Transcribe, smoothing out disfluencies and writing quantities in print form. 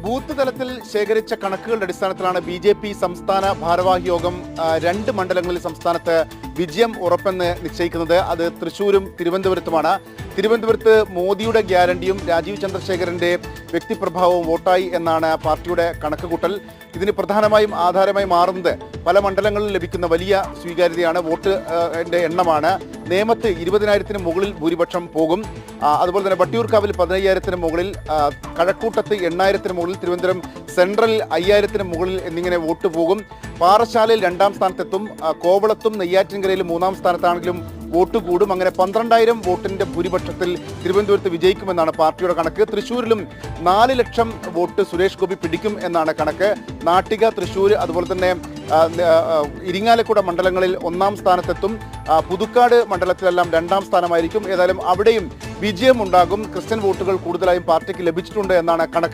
Booth തലത്തിൽ ശേഖരിച്ച കണക്കുകളുടെ അടിസ്ഥാനത്തിലാണ് ബി.ജെ.പി. സംസ്ഥാന ഭാരവാഹി യോഗം 2 മണ്ഡലങ്ങളിൽ സംസ്ഥാനത്ത് വിജയം ഉറപ്പെന്ന് നിശ്ചയിക്കുന്നത്. അത് തൃശ്ശൂരും തിരുവനന്തപുരത്തുമാണ്. തിരുവനന്തപുരത്ത് മോദിയുടെ ഗ്യാരണ്ടിയും രാജീവ് ചന്ദ്രശേഖരന്റെ വ്യക്തിപ്രഭാവവും വോട്ടായി എന്നാണ് പാർട്ടിയുടെ കണക്കുകൂട്ടൽ. ഇതിന് പ്രധാനമായും ആധാരമായി മാറുന്നത് പല മണ്ഡലങ്ങളിലും ലഭിക്കുന്ന വലിയ സ്വീകാര്യതയാണ്, വോട്ടിന്റെ എണ്ണമാണ്. നേമത്ത് 20,000-ന് മുകളിൽ ഭൂരിപക്ഷം പോകും. അതുപോലെ തന്നെ വട്ടിയൂർക്കാവിൽ 15,000-ന് മുകളിൽ, കഴക്കൂട്ടത്ത് 8,000-ന് മുകളിൽ, തിരുവനന്തപുരം സെൻട്രൽ 5,000-ന് മുകളിൽ എന്നിങ്ങനെ വോട്ട് പോകും. പാറശാലയിൽ 2ാം സ്ഥാനത്തെത്തും. കോവളത്തും നെയ്യാറ്റിൻകരയിലും 3ാം സ്ഥാനത്താണെങ്കിലും വോട്ട് കൂടും. അങ്ങനെ 12,000 വോട്ടിന്റെ ഭൂരിപക്ഷത്തിൽ തിരുവനന്തപുരത്ത് വിജയിക്കുമെന്നാണ് പാർട്ടിയുടെ കണക്ക്. തൃശ്ശൂരിലും 4 ലക്ഷം വോട്ട് സുരേഷ് ഗോപി പിടിക്കും എന്നാണ് കണക്ക്. നാട്ടിക, തൃശ്ശൂർ, അതുപോലെ തന്നെ ഇരിങ്ങാലക്കുട മണ്ഡലങ്ങളിൽ 1ാം സ്ഥാനത്തെത്തും. പുതുക്കാട് മണ്ഡലത്തിലെല്ലാം 2ാം സ്ഥാനമായിരിക്കും. ഏതായാലും അവിടെയും വിജയമുണ്ടാകും. ക്രിസ്ത്യൻ വോട്ടുകൾ കൂടുതലായും പാർട്ടിക്ക് ലഭിച്ചിട്ടുണ്ട് എന്നാണ് കണക്ക്.